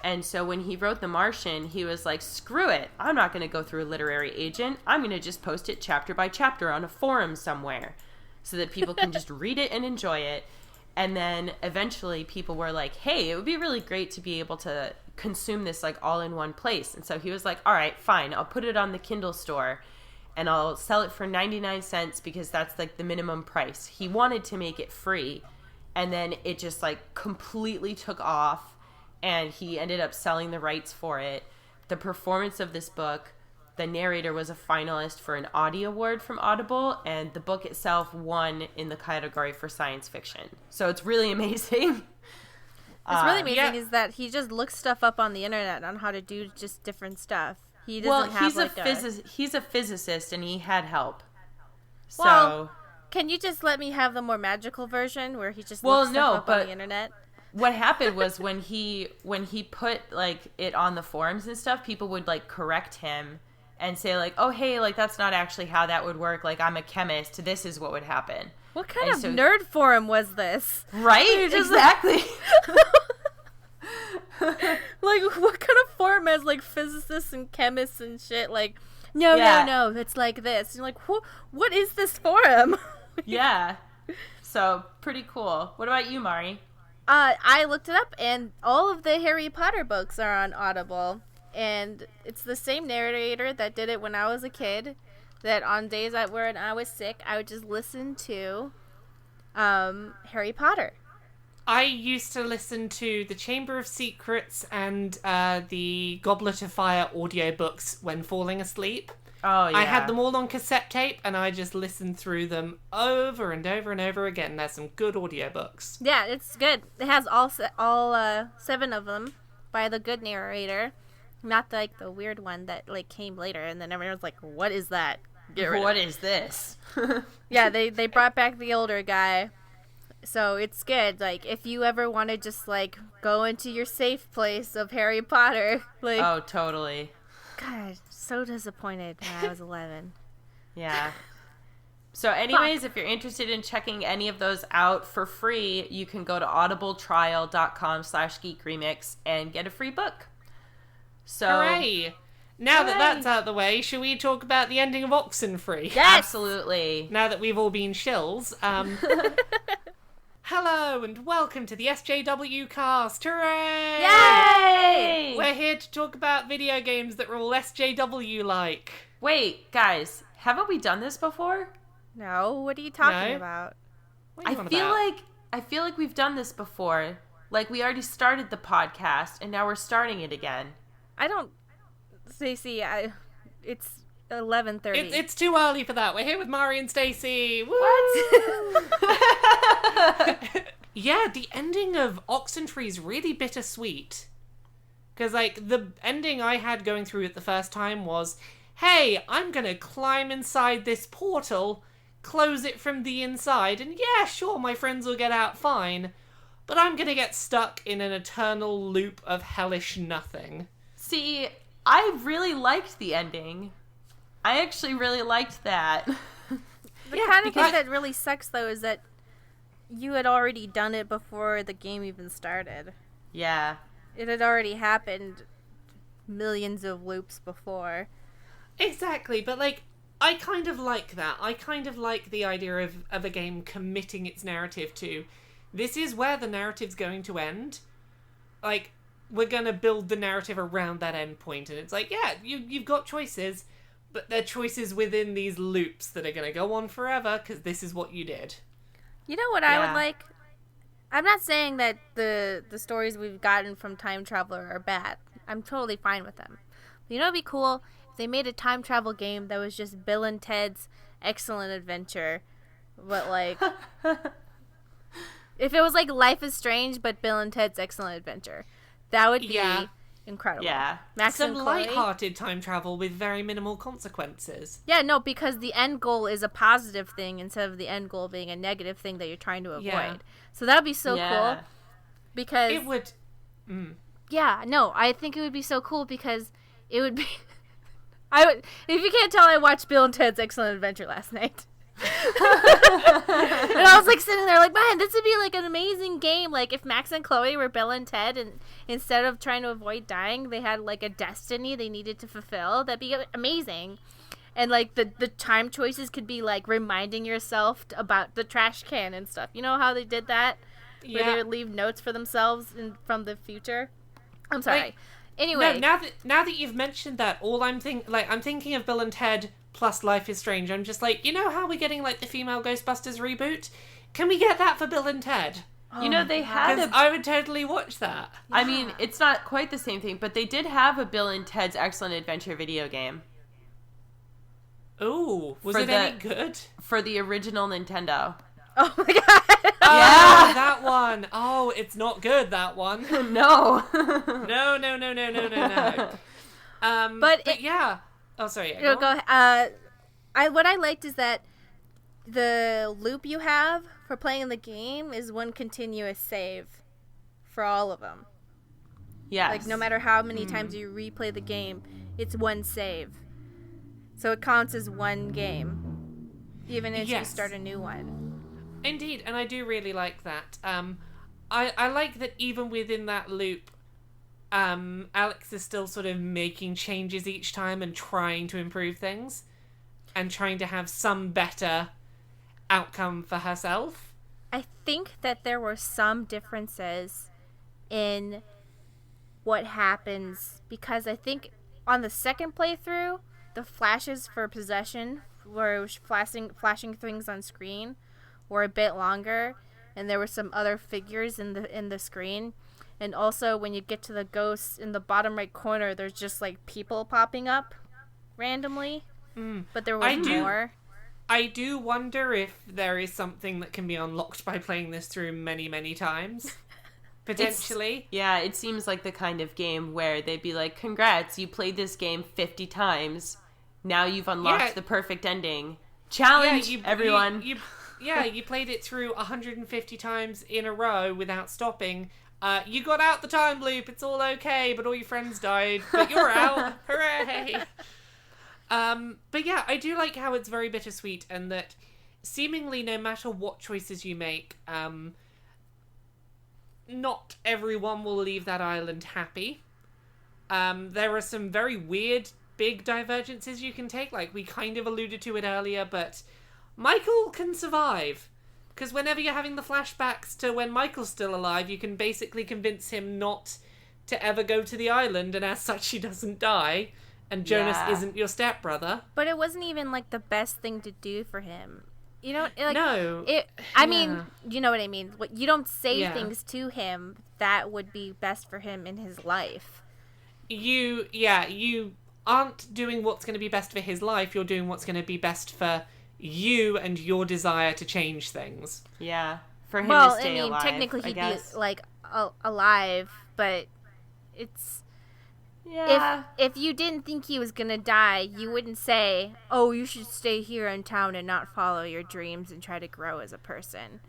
And so when he wrote The Martian, he was like, screw it. I'm not going to go through a literary agent. I'm going to just post it chapter by chapter on a forum somewhere so that people can just read it and enjoy it. And then eventually people were like, hey, it would be really great to be able to consume this like all in one place. And so he was like, all right, fine. I'll put it on the Kindle store and I'll sell it for 99 cents because that's like the minimum price. He wanted to make it free. And then it just like completely took off and he ended up selling the rights for it. The performance of this book the narrator was a finalist for an Audie Award from Audible, and the book itself won in the category for science fiction. So it's really amazing. What's really amazing is that he just looks stuff up on the internet on how to do just different stuff. He doesn't have he's a physicist, and he had help. Well, can you just let me have the more magical version where he just looks stuff up on the internet? What happened was when he put like it on the forums and stuff, people would like correct him and say like, "Oh, hey, like that's not actually how that would work. Like I'm a chemist. This is what would happen." What kind of nerd forum was this? Right? Exactly. Like, what kind of forum has, like, physicists and chemists and shit? Like, no, it's like this. You're like, what is this forum? Yeah. So, pretty cool. What about you, Mari? I looked it up, and all of the Harry Potter books are on Audible. And it's the same narrator that did it when I was a kid. That on days when I was sick, I would just listen to Harry Potter. I used to listen to The Chamber of Secrets and the Goblet of Fire audiobooks when falling asleep. Oh, yeah. I had them all on cassette tape, and I just listened through them over and over and over again. There's some good audiobooks. Yeah, it's good. It has all 7 of them by the good narrator. Not like the weird one that like came later, and then everyone was like, "What is that? What is this?" Yeah, they brought back the older guy, so it's good. Like if you ever want to just like go into your safe place of Harry Potter, like oh, totally. God, so disappointed when I was 11. Yeah. So anyways, if you're interested in checking any of those out for free, you can go to audibletrial.com/geekremix and get a free book. So, hooray! Now that that's out of the way, should we talk about the ending of Oxenfree? Yes! Absolutely. Now that we've all been shills. Hello and welcome to the SJW cast. Hooray! Yay! We're here to talk about video games that were all SJW-like. Wait, guys, haven't we done this before? No, what are you talking about? What are you on I feel like we've done this before. Like we already started the podcast and now we're starting it again. I don't... Stacey, it's 11:30. It's too early for that. We're here with Mari and Stacey. Woo! What? Yeah, the ending of Oxenfree is really bittersweet. Because, like, the ending I had going through it the first time was, hey, I'm gonna climb inside this portal, close it from the inside, and yeah, sure, my friends will get out fine, but I'm gonna get stuck in an eternal loop of hellish nothing. See, I really liked the ending. I actually really liked that. The kind of thing that really sucks, though, is that you had already done it before the game even started. Yeah. It had already happened millions of loops before. Exactly, but, like, I kind of like that. I kind of like the idea of a game committing its narrative to, this is where the narrative's going to end. Like, we're going to build the narrative around that end point. And it's like, yeah, you've got choices, but they're choices within these loops that are going to go on forever because this is what you did. You know what I would like? I'm not saying that the stories we've gotten from Time Traveler are bad. I'm totally fine with them. But you know what would be cool? If they made a time travel game that was just Bill and Ted's Excellent Adventure. But, like... if it was like Life is Strange, but Bill and Ted's Excellent Adventure. That would be incredible. Yeah. Max Some and Chloe. lighthearted time travel with very minimal consequences. Yeah, no, because the end goal is a positive thing instead of the end goal being a negative thing that you're trying to avoid. Yeah. So that would be so cool. Because... it would... Yeah, no, I think it would be so cool because it would be... if you can't tell, I watched Bill and Ted's Excellent Adventure last night. And I was like sitting there like, man, this would be like an amazing game. Like if Max and Chloe were Bill and Ted, and instead of trying to avoid dying, they had like a destiny they needed to fulfill. That'd be amazing. And like the time choices could be like reminding yourself about the trash can and stuff. You know how they did that, where they would leave notes for themselves from the future. I'm sorry. Like, anyway, no, now that you've mentioned that, I'm thinking of Bill and Ted plus Life is Strange. I'm just like, you know how we're getting like the female Ghostbusters reboot? Can we get that for Bill and Ted? You know, they had I would totally watch that. Yeah. I mean, it's not quite the same thing, but they did have a Bill and Ted's Excellent Adventure video game. Ooh, was For it any good? For the original Nintendo. Oh my god. Oh, that one. Oh, it's not good, that one. No. No. But yeah. Oh, sorry. Yeah, Go. What I liked is that the loop you have for playing the game is one continuous save for all of them. Yes. Like, no matter how many times you replay the game, it's one save. So it counts as one game, even if you start a new one. Indeed, and I do really like that. I like that even within that loop, Alex is still sort of making changes each time and trying to improve things and trying to have some better outcome for herself. I think that there were some differences in what happens, because I think on the second playthrough, the flashes for possession, where it was flashing things on screen, were a bit longer, and there were some other figures in the screen. And also, when you get to the ghosts in the bottom right corner, there's just like people popping up randomly. But there was more. I do wonder if there is something that can be unlocked by playing this through many, many times. Potentially. It seems like the kind of game where they'd be like, congrats, you played this game 50 times. Now you've unlocked the perfect ending. Challenge, everyone. You played it through 150 times in a row without stopping. You got out the time loop, it's all okay, but all your friends died, but you're out. Hooray! But yeah, I do like how it's very bittersweet, and that seemingly no matter what choices you make, not everyone will leave that island happy. There are some very weird, big divergences you can take, like we kind of alluded to it earlier, but Michael can survive. Because whenever you're having the flashbacks to when Michael's still alive, you can basically convince him not to ever go to the island, and as such he doesn't die, and Jonas isn't your stepbrother. But it wasn't even, like, the best thing to do for him. You know, like, no. I mean, you know what I mean. You don't say things to him that would be best for him in his life. You aren't doing what's going to be best for his life. You're doing what's going to be best for you and your desire to change things. Yeah, for him to stay alive. Well, I mean, technically he'd be, like, alive, but it's... Yeah. If you didn't think he was gonna die, you wouldn't say, oh, you should stay here in town and not follow your dreams and try to grow as a person.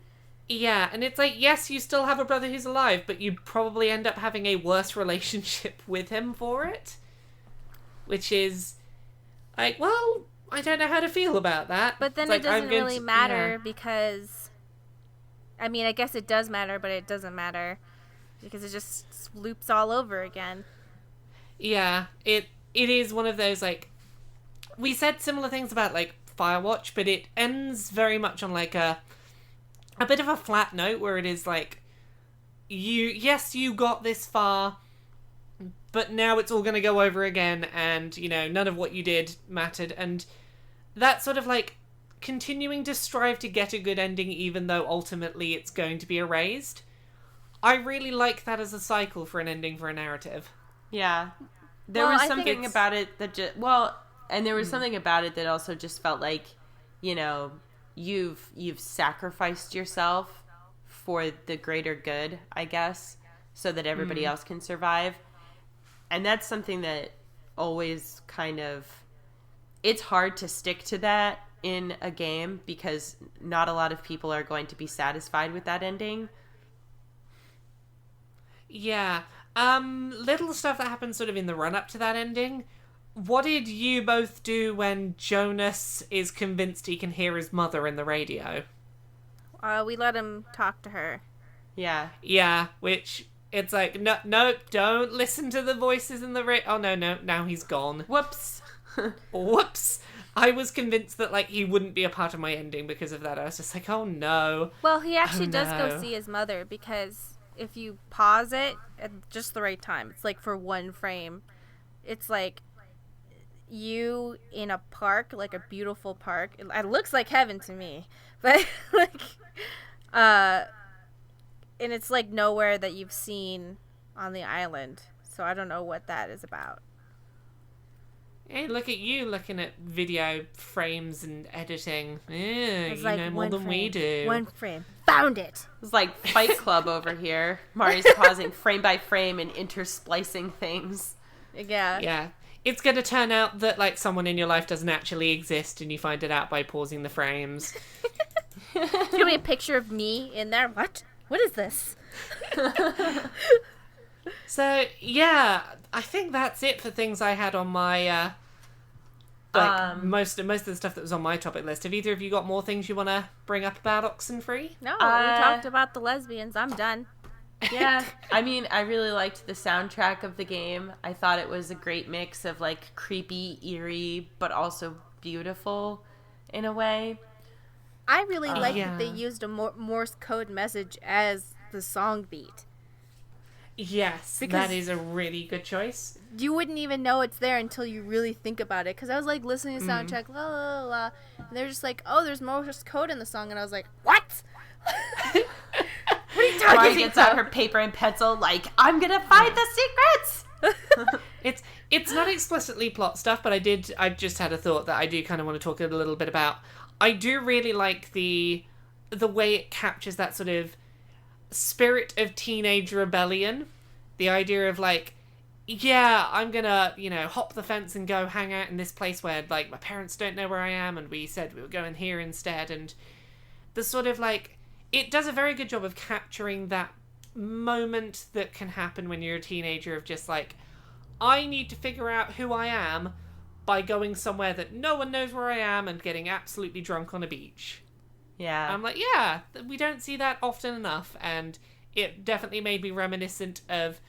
Yeah, and it's like, yes, you still have a brother who's alive, but you probably end up having a worse relationship with him for it. Which is, like, well, I don't know how to feel about that. But then it doesn't really matter because, I mean, I guess it does matter, but it doesn't matter because it just loops all over again. Yeah, it is one of those, like, we said similar things about, like, Firewatch, but it ends very much on, like, a bit of a flat note where it is, like, you got this far, but now it's all going to go over again, and, you know, none of what you did mattered, and that sort of, like, continuing to strive to get a good ending even though ultimately it's going to be erased. I really like that as a cycle for an ending for a narrative. Yeah. There was something about it that just... Well, and there was something about it that also just felt like, you know, you've sacrificed yourself for the greater good, I guess, so that everybody else can survive. And that's something that always kind of... It's hard to stick to that in a game because not a lot of people are going to be satisfied with that ending. Yeah. Little stuff that happens sort of in the run-up to that ending. What did you both do when Jonas is convinced he can hear his mother in the radio? We let him talk to her. Yeah. Yeah, which, it's like, no, don't listen to the voices in the radio. Oh, no, now he's gone. Whoops. Whoops. I was convinced that, like, he wouldn't be a part of my ending because of that. I was just like, oh, no. Well, he actually does go see his mother because... If you pause it at just the right time, it's like for one frame, it's like you in a park, like a beautiful park. It looks like heaven to me, but like, and it's like nowhere that you've seen on the island. So I don't know what that is about. Hey, look at you looking at video frames and editing. Yeah, you like, know more than we do. One frame. Found it. It's like Fight Club over here. Mari's pausing frame by frame and intersplicing things. Yeah. Yeah. It's going to turn out that, like, someone in your life doesn't actually exist and you find it out by pausing the frames. There's gonna be a picture of me in there. What? What is this? So, yeah, I think that's it for things I had on my, most of the stuff that was on my topic list. Have either of you got more things you want to bring up about Oxenfree? No, we talked about the lesbians. I'm done. Yeah, I mean, I really liked the soundtrack of the game. I thought it was a great mix of, like, creepy, eerie, but also beautiful in a way. I really like that they used a Morse code message as the song beat. Yes, Because that is a really good choice. You wouldn't even know it's there until you really think about it. Because I was, like, listening to the soundtrack, la, la, la, and they're just like, oh, there's Morse code in the song. And I was like, what? What are you talking Mari gets out her paper and pencil, like, I'm gonna find the secrets! It's not explicitly plot stuff, but I just had a thought that I do kind of want to talk a little bit about. I do really like the way it captures that sort of spirit of teenage rebellion. The idea of, like, yeah, I'm gonna, hop the fence and go hang out in this place where, like, my parents don't know where I am, and we said we were going here instead, and the sort of, like, it does a very good job of capturing that moment that can happen when you're a teenager of just, like, I need to figure out who I am by going somewhere that no one knows where I am and getting absolutely drunk on a beach. Yeah. I'm like, yeah, we don't see that often enough, and it definitely made me reminiscent of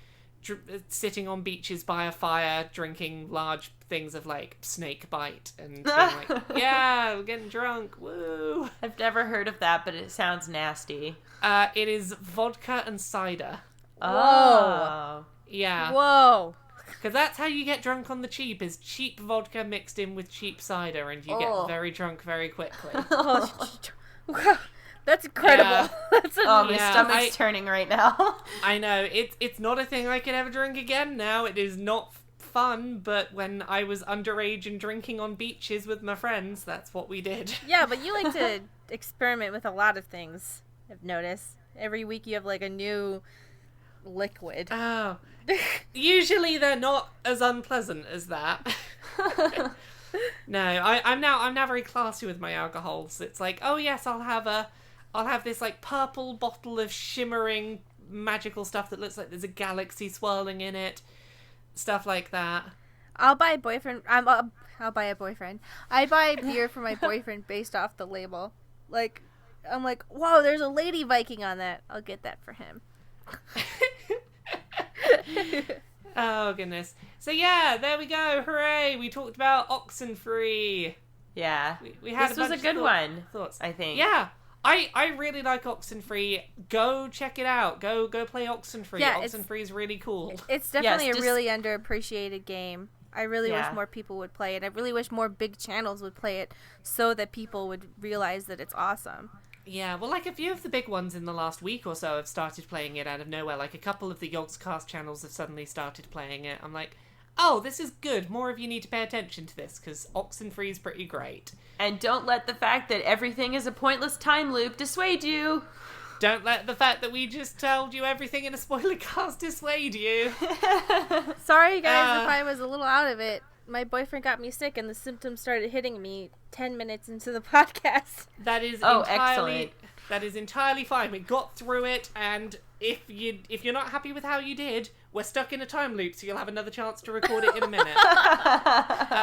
sitting on beaches by a fire, drinking large things of, like, snake bite, and being like, yeah, we're getting drunk, woo! I've never heard of that, but it sounds nasty. It is vodka and cider. Oh. Yeah. Whoa. Because that's how you get drunk on the cheap, is cheap vodka mixed in with cheap cider, and you get very drunk very quickly. That's incredible. Yeah. My stomach's turning right now. I know. It's not a thing I could ever drink again now. It is not fun, but when I was underage and drinking on beaches with my friends, that's what we did. Yeah, but you like to experiment with a lot of things, I've noticed. Every week you have, like, a new liquid. Oh. Usually they're not as unpleasant as that. No, I'm now very classy with my alcohols. It's like, oh yes, I'll have this, like, purple bottle of shimmering magical stuff that looks like there's a galaxy swirling in it. Stuff like that. I'll buy a boyfriend. I'll buy a boyfriend. I buy beer for my boyfriend based off the label. Like, I'm like, whoa, there's a lady Viking on that. I'll get that for him. Oh, goodness. So, yeah, there we go. Hooray. We talked about Oxenfree. Yeah. We had this was a good one, thoughts. I think. Yeah. I really like Oxenfree. Go check it out. Go play Oxenfree. Yeah, Oxenfree is really cool. It's definitely a really underappreciated game. I really wish more people would play it. I really wish more big channels would play it so that people would realize that it's awesome. Yeah, well, like, a few of the big ones in the last week or so have started playing it out of nowhere. Like, a couple of the Yogscast channels have suddenly started playing it. I'm like, oh, this is good. More of you need to pay attention to this, because Oxenfree is pretty great. And don't let the fact that everything is a pointless time loop dissuade you. Don't let the fact that we just told you everything in a spoiler cast dissuade you. Sorry, guys, if I was a little out of it. My boyfriend got me sick, and the symptoms started hitting me 10 minutes into the podcast. That is excellent. That is entirely fine. We got through it, and if you're not happy with how you did, we're stuck in a time loop, so you'll have another chance to record it in a minute.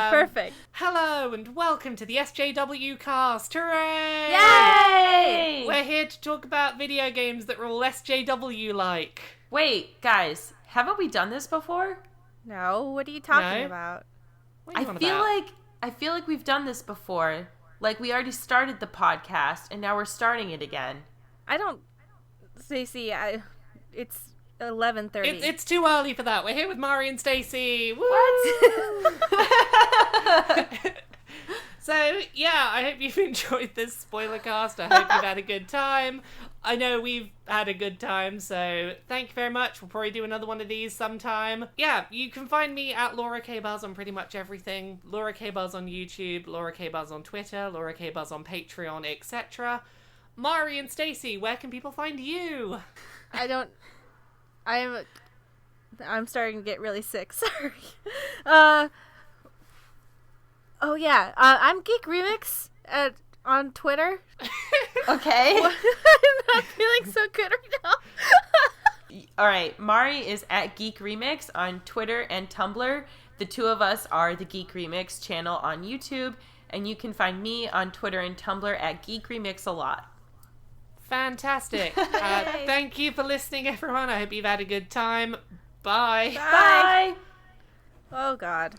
Perfect. Hello, and welcome to the SJW cast. Hooray! Yay! We're here to talk about video games that are all SJW-like. Wait, guys, haven't we done this before? No, what are you talking about? What are you on about? I feel like we've done this before. Like, we already started the podcast, and now we're starting it again. I don't... Stacey, it's 11:30. It's too early for that. We're here with Mari and Stacey. Woo! What? So, yeah, I hope you've enjoyed this spoiler cast. I hope you've had a good time. I know we've had a good time, so thank you very much. We'll probably do another one of these sometime. Yeah, you can find me at Laura K. Buzz on pretty much everything. Laura K. Buzz on YouTube, Laura K. Buzz on Twitter, Laura K. Buzz on Patreon, etc. Mari and Stacey, where can people find you? I'm starting to get really sick. Sorry. Oh yeah. I'm Geek Remix on Twitter. Okay. I'm not feeling so good right now. All right. Mari is at Geek Remix on Twitter and Tumblr. The two of us are the Geek Remix channel on YouTube, and you can find me on Twitter and Tumblr at Geek Remix a lot. Fantastic. Thank you for listening, everyone. I hope you've had a good time. Bye. Bye. Oh God.